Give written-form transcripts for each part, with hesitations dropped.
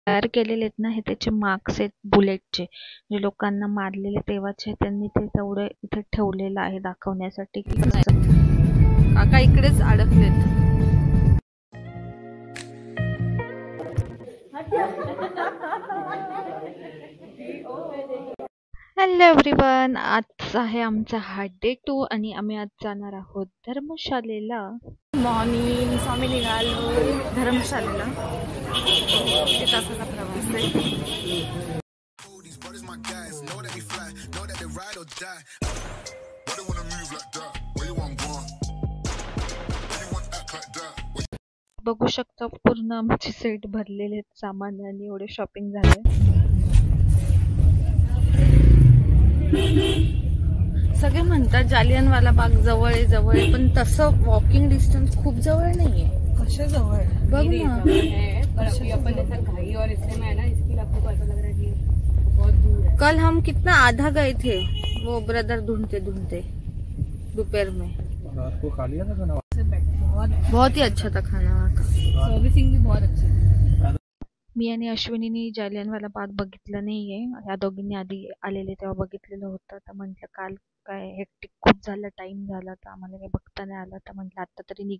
तयार केलेले आहेत ना, हे त्याचे मार्क्स आहेत बुलेटचे. जे लोकांना मारलेले तेव्हाचे त्यांनी ते तेवढं इथे ठेवलेलं आहे दाखवण्यासाठी की कसं. काका इकडेच अडकलेत. हॅलो एव्हरीवन, आज आहे आमचा हा डे 2 आणि आम्ही आज जाणार आहोत धर्मशालेला. मॉर्निंग आम्ही निघालो धर्मशालेला. 1 तासाचा प्रवास आहे. बघू शकता पूर्ण आमचे सेट भरलेले आहेत सामानाने, एवढे शॉपिंग झाले. सगळे म्हणतात जालियनवाला बाग जवळ आहे, पण तसं वॉकिंग डिस्टन्स खूप जवळ नाहीये. कशा जवळ बघ ना. कल हम कितना आधा गए थे वो ब्रदर ढूंढते दोपहर में. रात को खा लिया था खाना, बहुत ही अच्छा था खाना वहाँ का. सर्विसिंग भी बहुत अच्छी. मी आणि अश्विनीने जालियनवाला बाग बघितलं नाहीये. या दोघींनी आधी आलेले तेव्हा बघितलेलं होतं. तर म्हटलं काल काय हेक्टिक खूप झालं, टाइम झाला, तर आम्हाला काही बघता नाही आलं. तर म्हटलं आता तरी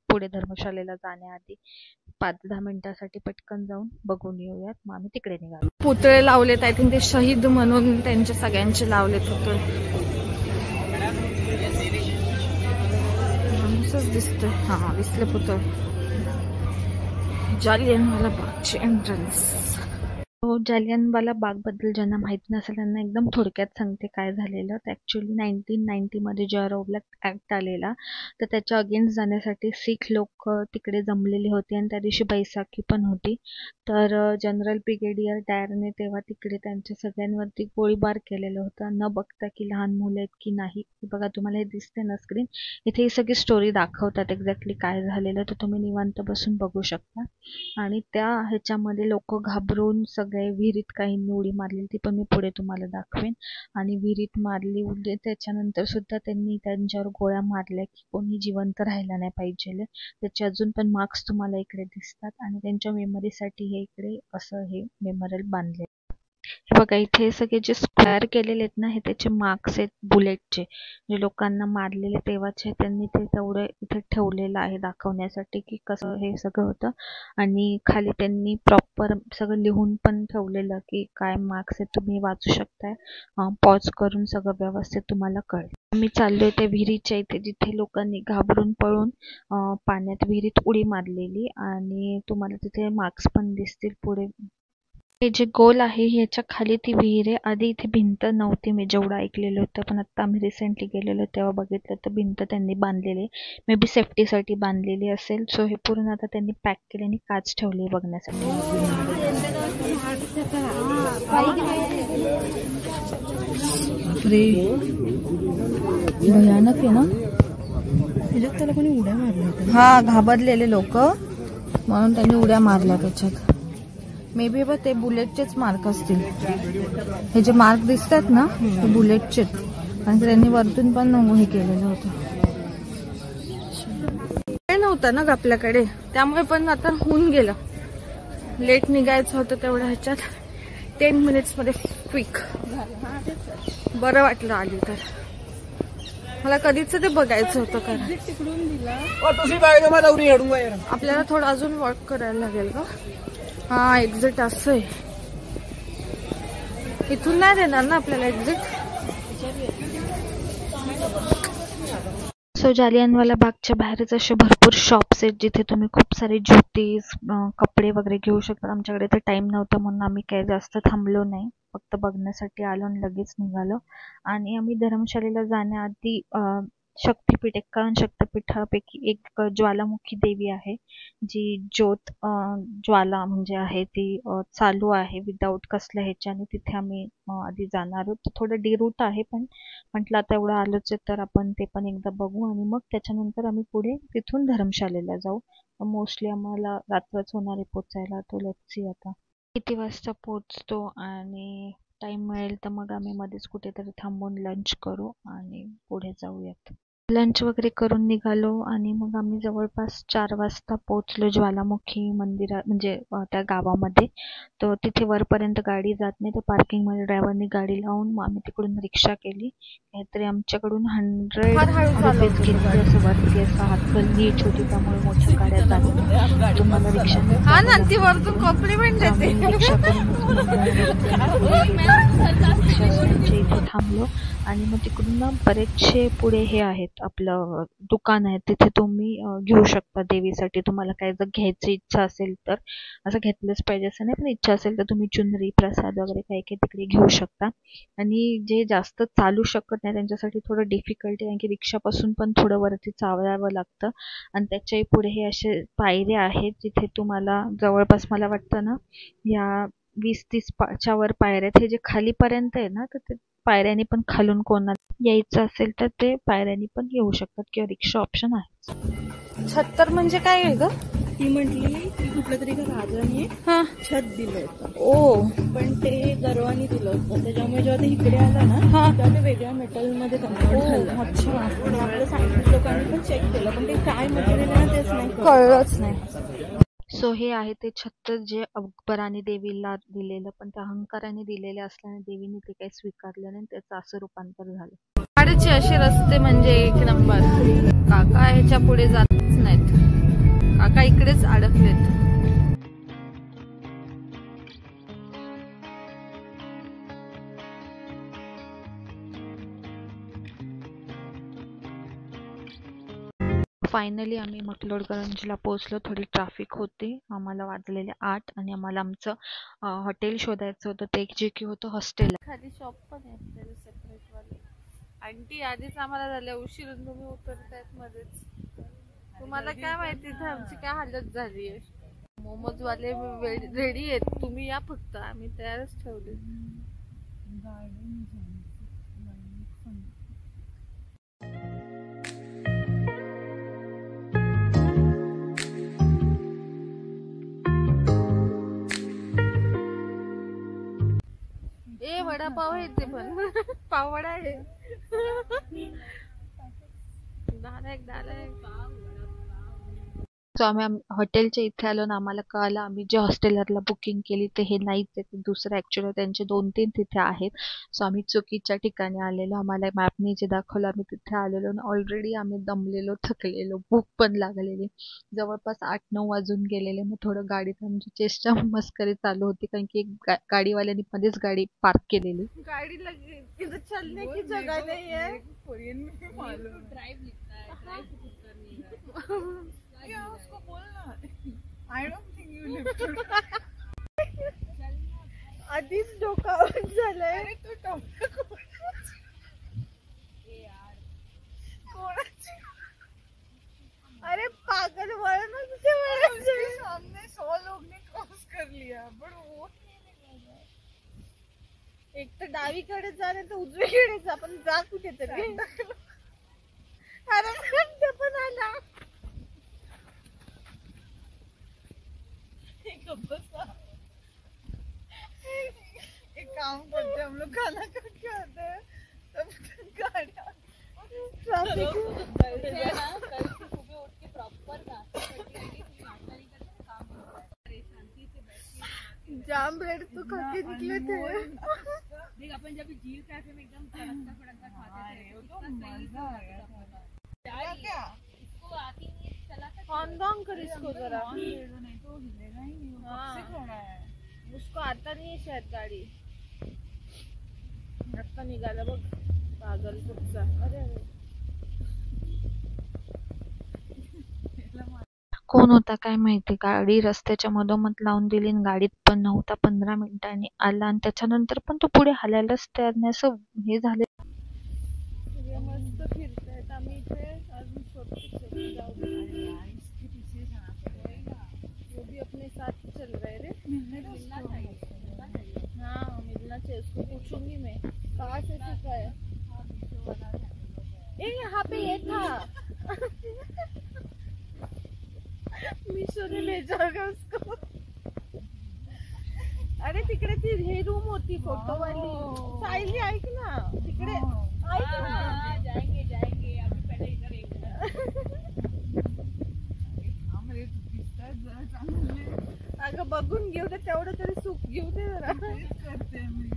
पुढे धर्मशालेला जाण्याआधी 5-10 मिनिटासाठी पटकन जाऊन बघून येऊयात. मग आम्ही तिकडे निघालो. पुतळे लावलेत, आय थिंक ते शहीद म्हणून त्यांचे सगळ्यांचे लावलेत पुतळे. दिसतोय, हा दिसले पुतळे. जालियनवाला बागचे एंट्रन्स. जालियनवाला बाग बद्दल ज्यांना माहिती नसेल त्यांना एकदम थोडक्यात सांगते काय झालेलं. तर ॲक्च्युली 1990 मध्ये जेव्हा रौलट ॲक्ट आलेला, तर त्याच्या अगेन्स्ट जाण्यासाठी शीख लोक तिकडे जमलेले होते आणि त्या दिवशी बैसाखी पण होती. तर जनरल ब्रिगेडियर डायरने तेव्हा तिकडे त्यांच्या सगळ्यांवरती गोळीबार केलेलं होतं, न बघता की लहान मुलं आहेत की नाही. बघा तुम्हाला हे दिसते ना स्क्रीन, इथे ही सगळी स्टोरी दाखवतात एक्झॅक्टली काय झालेलं, तर तुम्ही निवांत बसून बघू शकता. आणि त्या ह्याच्यामध्ये लोक घाबरून सगळे विहिरीत काहींनी उडी मारली, ती पण मी पुढे तुम्हाला दाखवेन. आणि विहिरीत मारली उडी, त्याच्यानंतर सुद्धा त्यांनी त्यांच्यावर गोळ्या मारल्या की कोणी जिवंत राहायला नाही पाहिजे. त्याचे अजून पण मार्क्स तुम्हाला इकडे दिसतात आणि त्यांच्या मेमरीसाठी हे इकडे असं हे मेमोरियल बांधले. बघा इथे सगळे जे तयार केलेले आहेत ना, हे त्याचे मार्क्स आहेत बुलेटचे. जे लोकांना मारलेले तेव्हाचे त्यांनी ते तेवढं इथे ठेवलेलं आहे दाखवण्यासाठी की कसं हे सगळं होतं. आणि खाली त्यांनी प्रॉपर सगळं लिहून पण ठेवलेलं की काय मार्क्स आहेत, तुम्ही वाचू शकताय. पॉज करून सगळं व्यवस्थित तुम्हाला कळेल. मी चाललोय त्या विहिरीच्या इथे जिथे लोकांनी घाबरून पळून पाण्यात विहिरीत उडी मारलेली, आणि तुम्हाला तिथे मार्क्स पण दिसतील पुढे. हे जे गोल आहे ह्याच्या खाली ती विहीर आहे. आधी इथे भिंत नव्हती, मी जेवढं ऐकलेलं होतं, पण आता आम्ही रिसेंटली गेलेलो तेव्हा बघितलं तर भिंत त्यांनी बांधलेली, मे बी सेफ्टीसाठी बांधलेली असेल. सो हे पूर्ण आता त्यांनी पॅक केले आणि काच ठेवली बघण्यासाठी. भयानक आहे ना. त्याला कोणी उड्या मारल्या, हा घाबरलेले लोक म्हणून त्यांनी उड्या मारल्या त्याच्यात. मे बी बघ ते बुलेटचेच मार्क असतील. हे जे मार्क दिसतात ना ते बुलेटचे, आणि त्यांनी वरतून पण हे केलेलं होतं. नव्हतं ना ग आपल्याकडे, त्यामुळे पण आता होऊन गेलं. लेट निघायचं होतं तेवढ्या ह्याच्यात 10 मिनिट्स मध्ये क्विक बरं वाटलं आली तर. मला कधीच ते बघायचं होतं. कारण आपल्याला थोडं अजून वॉक करायला लागेल का. हा एक्झिट असं आहे, इथून नाही देणार ना आपल्याला एक्झिट. सो जालियनवाला बागच्या बाहेरच असे भरपूर शॉप्स आहेत जिथे तुम्ही खूप सारे जुतीज कपडे वगैरे घेऊ शकता. आमच्याकडे तर टाइम नव्हता म्हणून आम्ही काही जास्त थांबलो नाही, फक्त बघण्यासाठी आलो आणि लगेच निघालो. आणि आम्ही धर्मशालेला जाण्याआधी शक्तिपीठ, 51 शक्तिपीठापैकी एक ज्वालामुखी देवी आहे, जी ज्योत ज्वाला म्हणजे आहे ती चालू आहे विदाऊट कसल्या ह्याच्याने. तिथे आम्ही आधी जाणार आहोत. थोडं डी रूट आहे, पण म्हटलं आता एवढं आलोच आहे तर आपण ते पण एकदा बघू आणि मग त्याच्यानंतर आम्ही पुढे तिथून धर्मशालेला जाऊ. मोस्टली आम्हाला रात्रच होणार आहे पोचायला, तो लेट्स सी आता किती वाजता पोचतो. आणि टाइम मिळेल तर मग आम्ही मध्येच कुठेतरी थांबून लंच करू आणि पुढे जाऊयात. लंच वगैरे करून निघालो आणि मग आम्ही जवळपास 4 वाजता पोहोचलो ज्वालामुखी मंदिरात, म्हणजे त्या गावामध्ये. तर तिथे वरपर्यंत गाडी जात नाही, तर पार्किंगमध्ये ड्रायव्हरने गाडी लावून मग आम्ही तिकडून रिक्षा केली. काहीतरी आमच्याकडून 100 रुपीज घेतले. असं वरती असं हातगल्ली छोटी, त्यामुळे मोठ्या गाड्या जात नाही. तुम्हाला रिक्षाने रिक्षा करून इथे थांबलो आणि मग तिकडून ना बरेचसे पुढे हे आहेत, आपलं दुकान आहे, तिथे तुम्ही घेऊ शकता देवीसाठी. तुम्हाला काय जर घ्यायची इच्छा असेल तर, असं घेतलंच पाहिजे असं नाही, पण इच्छा असेल तर तुम्ही चुनरी प्रसाद वगैरे काही काही तिकडे घेऊ शकता. आणि जे जास्त चालू शकत नाही त्यांच्यासाठी थोडं डिफिकल्टी, कारण की रिक्षापासून पण थोडं वरती चालावं लागतं. आणि त्याच्याही पुढे हे असे पायऱ्या आहेत, जिथे तुम्हाला जवळपास मला वाटतं ना या 20-30च्या वर पायऱ्या आहेत. हे जे खालीपर्यंत आहे ना, तर ते पायऱ्याने पण खालून कोणाला यायचं असेल तर ते पायऱ्याने पण येऊ शकतात, किंवा रिक्षा ऑप्शन आहे. छत्तर म्हणजे काय आहे ग? ती म्हटली की कुठल्या तरी एका राजाने छत दिलं होतं. ओ, पण ते गर्वानी दिलं होतं, त्याच्यामुळे जेव्हा ते इकडे आलं ना तेव्हा ते वेगळ्या मेटलमध्ये कन्वर्ट झालं. अच्छा. आणि आपल्या सायंटिस्ट लोकांनी पण चेक केलं, पण ते काय मटेरियल आहे ना तेच नाही कळलंच नाही. सो हे आहे ते छत्र जे अकबराने देवीला दिलेलं, पण त्या अहंकाराने दिलेले असल्याने देवीने ते काही स्वीकारलं नाही, त्याचं असं रूपांतर झालं. गाडीचे असे रस्ते म्हणजे एक नंबर. काका ह्याच्या पुढे जातच नाहीत, काका इकडेच अडकलेत. फायनली आम्ही मकलोडगंजला पोहोचलो. थोडी ट्रॅफिक होती. आम्हाला वाजलेले 8 आणि आम्हाला आमचं हॉटेल शोधायचं होतं. ते जे की होतं हॉस्टेल. खाली शॉप पण आहे सेपरेट वाले. आंटी आधीच आम्हाला झाल्या उशीर, तुम्ही उतरतायत मध्येच. तुम्हाला काय माहिती इथे आमची काय हालत झाली आहे. मोमोज वाले रेडी आहेत, तुम्ही या फक्त, आम्ही तयारच ठेवले. ए वडापाव आहे ते पण पाववडा आहे. सो आम्ही हॉटेलच्या इथे आलो ना, आम्हाला कळालं आम्ही जे हॉस्टेलरला बुकिंग केली ते हे नाहीच आहे, ते दुसरं. ॲक्च्युली त्यांचे 2-3 तिथे आहेत. सो आम्ही चुकीच्या ठिकाणी आलेलो. आम्हाला मॅपने जे दाखवलं आम्ही तिथे आलेलो, आणि ऑलरेडी आम्ही दमलेलो, थकलेलो, भूक पण लागलेली. जवळपास 8-9 वाजून गेलेले. मग थोडं गाडीत आमची चेष्टा मस्करी चालू होती, कारण की एक गाडीवाल्याने मध्येच गाडी पार्क केलेली. गाडी लगी इधर चलने की जगह नहीं है. कोरियन में मालूम ड्राइव लिखता है, क्या उसको बोलना. I don't think you live to. आधीच डोकावून झालंय. अरे तू टोमॅटो कोणाची? अरे पागल वळण तुझे वळण. सामने 100 लोग ने क्रॉस कर लिया, बट वो एक तर डावीकडे जा, नाही तर उजवीकडे जा, पण जा कुठेतरी. अरे पण आला. एक काम करते हैं हम लोग, खाना खा के आते हैं, तब गाड़ियाँ ट्रैफिक सुबह उठ के प्रॉपर जाम ब्रेड तो खा के निकले थे. देख अपन जब झील कैफे में एकदम फड़कता फड़कता खाते थे, वो तो मजा आ गया था. क्या इसको आती नहीं चलाता, ऑन कर इसको जरा. नहीं तो हिलेगा ही नहीं, सबसे खड़ा है. उसको आता नहीं है शायद गाड़ी. आता निघाला बघ पागल कुठचा. अरे कोण होता काय माहिती, गाडी रस्त्याच्या मधोमध लावून दिली आणि गाडीत पण नव्हता. 15 मिनिटांनी आला आणि त्याच्यानंतर पण तो पुढे हालायलाच तयार नाही. असं हे झालं. मस्त फिरतायत. आम्ही इथे अजून शोधतो जाऊ. वो भी अपने साथ चल रहे रे. हाँ मिलना चाहिए, उसको पूछूंगी मैं कहाँ से सीखा है. यहाँ पे ये था. मीशो ने भेजा होगा उसको. अरे तिकडे ती हे रूम होती फोटो वाली. सायली ऐक ना, तिकडे ऐक ना. जाएंगे अभी पहले इधर अगं बघून घेऊ दे, तेवढं तरी सुख घेऊ दे जरा. करते मी.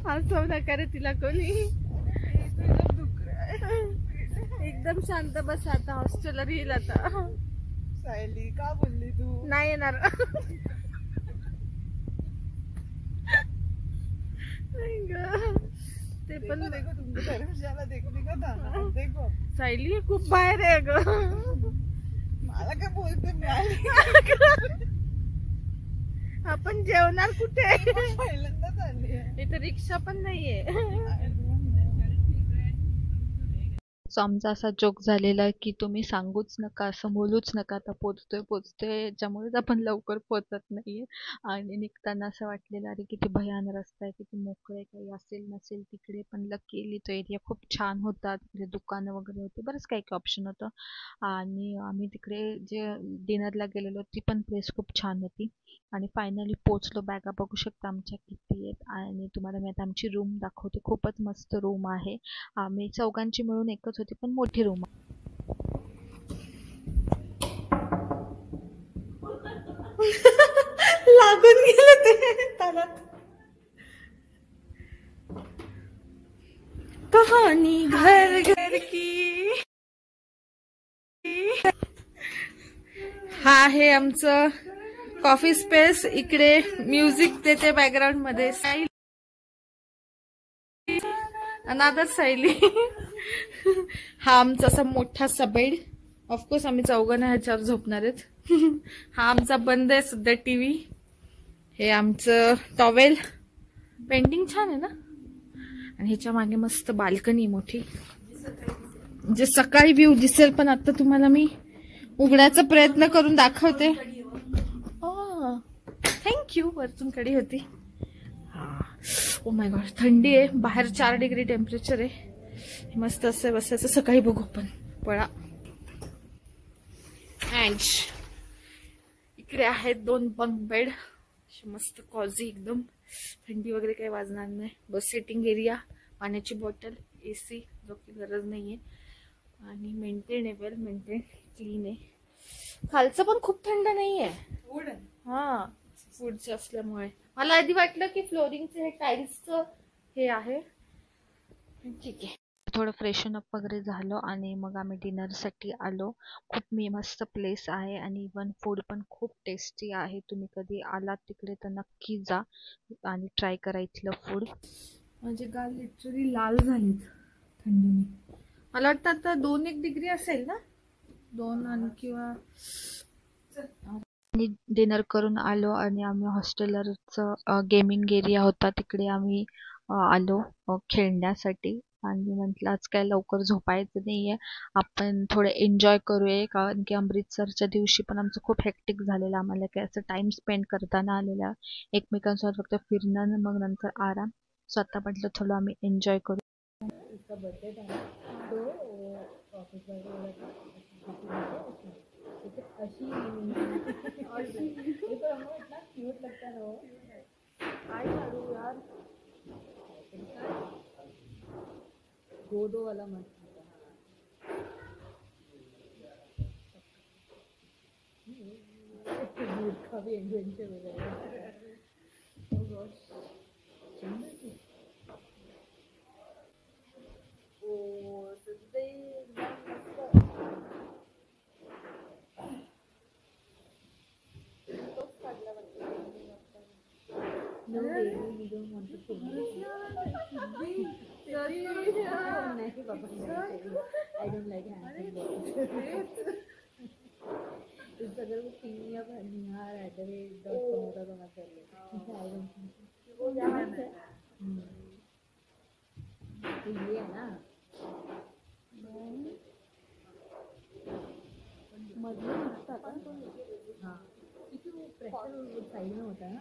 असं नका रे तिला कोणी. एकदम शांत बस, आता हॉस्टेलला येईल आता. सायली का बोलली तू? नाही येणार. ते पण देखो तुमको धर्मशाला देखने का था ना, देखो. सायली खूप बाहेर आहे ग. मला काय बोलते मी. आपण जेवणार कुठे? पहिल्यांदाच आली आहे. इथे रिक्षा पण नाहीये. सो आमचा असा जोक झालेला की तुम्ही सांगूच नका, असं बोलूच नका, आता पोचतोय याच्यामुळेच आपण लवकर पोचत नाहीये. आणि निघताना असं वाटलेलं अरे किती भयान रस्ता आहे, किती मोकळे, काही असेल नसेल तिकडे, पण लकीली तो एरिया खूप छान होता. तिकडे दुकानं वगैरे होते, बरंच काही काही ऑप्शन होतं. आणि आम्ही तिकडे जे डिनरला गेलेलो ती पण प्लेस खूप छान होती. आणि फायनली पोचलो. बॅगा बघू शकता आमच्या किती आहेत. आणि तुम्हाला मी आता आमची रूम दाखवते. खूपच मस्त रूम आहे. आम्ही चौघांची मिळून एकच होती, पण मोठी रूम. लागून गेलं ते तालात. कहाणी घर घर की. हा आहे आमचं कॉफी स्पेस. इकडे म्युझिक देते बॅकग्राऊंड मध्ये सायली, अनादर सायली. हा आमचा असा मोठासा बेड. ऑफकोर्स आम्ही चौघांना ह्याच्यावर झोपणार आहेत. हा आमचा बंद आहे सध्या टीव्ही. हे आमचं टॉवेल. पेंटिंग छान आहे ना. आणि ह्याच्या मागे मस्त बाल्कनी मोठी, जे सकाळी व्ह्यू दिसेल. पण आता तुम्हाला मी उघड्याचा प्रयत्न करून दाखवते. थँक्यू. वरतून कडी होती. ओ माय गॉड, थंडी आहे बाहेर. 4 डिग्री टेम्परेचर आहे. मस्त असं बसायचं. सकाळी बघू आपण. पळा. अँड इकडे आहेत 2 बंक बेड. मस्त कॉझी एकदम. थंडी वगैरे काही वाजणार नाही. बस सिटिंग एरिया, पाण्याची बॉटल, AC जो की गरज नाहीये. आणि मेंटेन आहे, वेल मेंटेन, क्लीन आहे. खालचं पण खूप थंड नाहीये. हा, फूडचं असल्यामुळे मला आधी वाटलं की फ्लोरिंगचं हे टाईल्सचं हे आहे. ठीक आहे. थोडं फ्रेशन अप वगैरे झालं आणि मग आम्ही डिनरसाठी आलो. खूप मस्त प्लेस आहे आणि इवन फूड पण खूप टेस्टी आहे. तुम्ही कधी आलात तिकडे तर नक्की जा आणि ट्राय करा इथलं फूड. म्हणजे गाल लिटरली लाल झालीत थंडीने. मला वाटतं आता 2-1 डिग्री असेल ना. 2 आणि किंवा. आणि डिनर करून आलो आणि आम्ही हॉस्टेलरचं गेमिंग एरिया होता तिकडे आम्ही आलो खेळण्यासाठी. आणि म्हटलं आज काय लवकर झोपायचं नाहीये, आपण थोडं एन्जॉय करूया. कारण की अमृतसरच्या दिवशी पण आमचं खूप हेक्टिक झालेलं. आम्हाला काय असं टाइम स्पेंड करताना आलेला. एकमेकांसोबत फक्त फिरणं, मग नंतर आराम. स्वतः म्हटलं थोडं आम्ही एन्जॉय करू. दो वाला मत. का भी एडवेंचर हो जाएगा. No, we don't want to film. नहीं पापा, I don't like hands. इस अगर वो पिंगिया निहार @com होता तो मैं कर लेती. I don't think वो यहाँ से. तो ये है ना. मधले दिसता का? हाँ. क्योंकि वो प्रेशर साइड में होता है ना.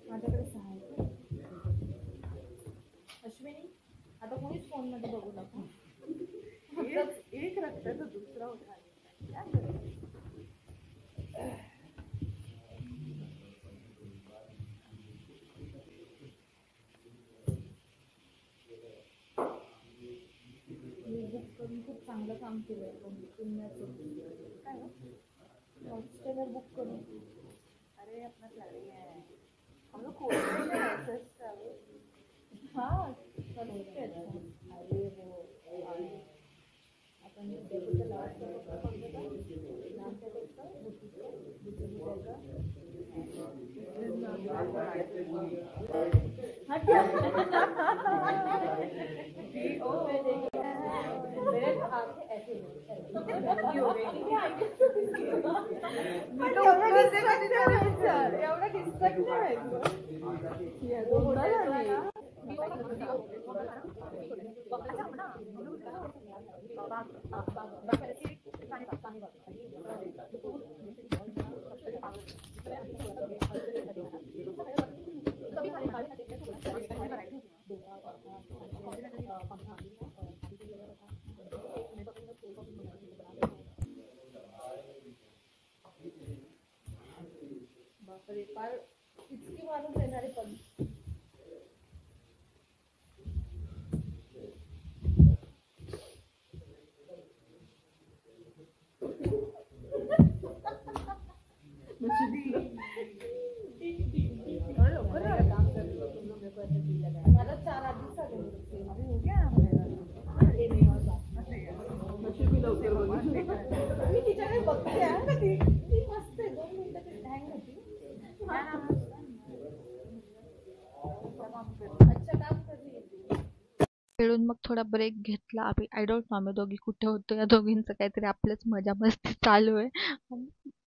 माझ्याकडे 6 आहे. अश्विनी आता कोणीच फोन मध्ये बघू नका. एक रखता तो दूसरा उठा खूप चांगलं काम केलंय काय हॉस्टेलर बुक करून. अरे अपना प्लानिंग है हम लोग खोल रहे हैं ऐसा. हाँ अरे वो अपन देखो लास्ट इतकी माणूस येणारे पण मला 4 आधीच हो गया मी तिच्याकडे बघते ती मस्त आहे. 2 मिनिटं हँग होती. खेळून मग थोडा ब्रेक घेतला आम्ही. आय डोंट नो आम्ही दोघी कुठे होतो. या दोघींचं काहीतरी आपलंच मजा मस्ती चालू आहे.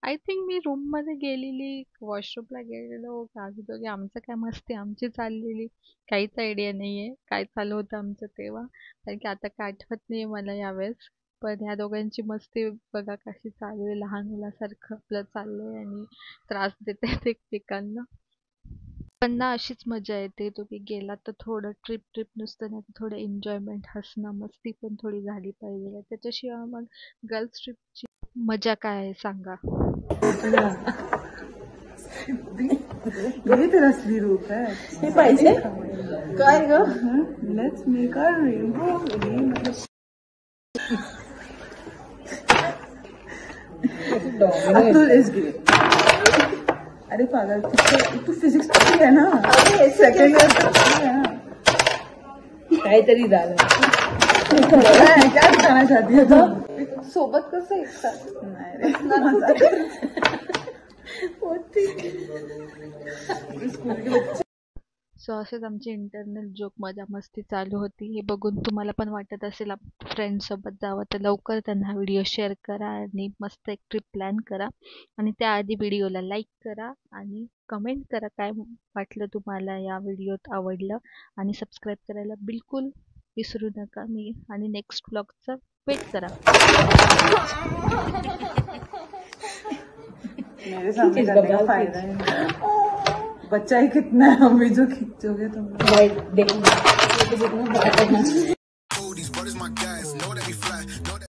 आय थिंक मी रूममध्ये गेलेली, वॉशरूमला गेलेलो का आम्ही दोघी आमचं काय मस्ती आमची चाललेली. काहीच आयडिया नाही आहे काय चालू होतं आमचं तेव्हा, कारण की आता काय आठवत नाही आहे मला यावेळेस. पण ह्या दोघांची मस्ती बघा कशी चालू आहे. लहान मुलासारखं आपलं चाललं आहे आणि त्रास देत आहेत एकमेकांना. पण ना अशीच मजा येते. तुम्ही गेला तर थोडं ट्रिप नुसतं नाही तर थोडं एन्जॉयमेंट, हसणं मस्ती पण थोडी झाली पाहिजे. त्याच्याशिवाय मग गर्ल्स ट्रिपची मजा काय आहे सांगा. ये तेरा असली रूप है. हे पाहिजे काय ग. Let's make a rainbow. अरे पागल तू फिजिक्स आहे ना. सेकंड इयर काहीतरी झालं. काय जाना चाहती है तू सोबत कसं एकसाथ. नाही रे सो असेच आमची इंटरनल जोक मजा मस्ती चालू होती. हे बघून तुम्हाला पण वाटत असेल फ्रेंड्ससोबत जावं तर लवकर त्यांना व्हिडिओ शेअर करा आणि मस्त एक ट्रिप प्लॅन करा. आणि त्याआधी व्हिडिओला लाईक करा आणि कमेंट करा काय वाटलं तुम्हाला, या व्हिडिओत आवडलं. आणि सबस्क्राईब करायला बिलकुल विसरू नका. मी आणि नेक्स्ट ब्लॉगचा वेट करा. मेरे सामने करने का फायदा है. बच्चा ही कितना है, हम भी जो खींचोगे तुम.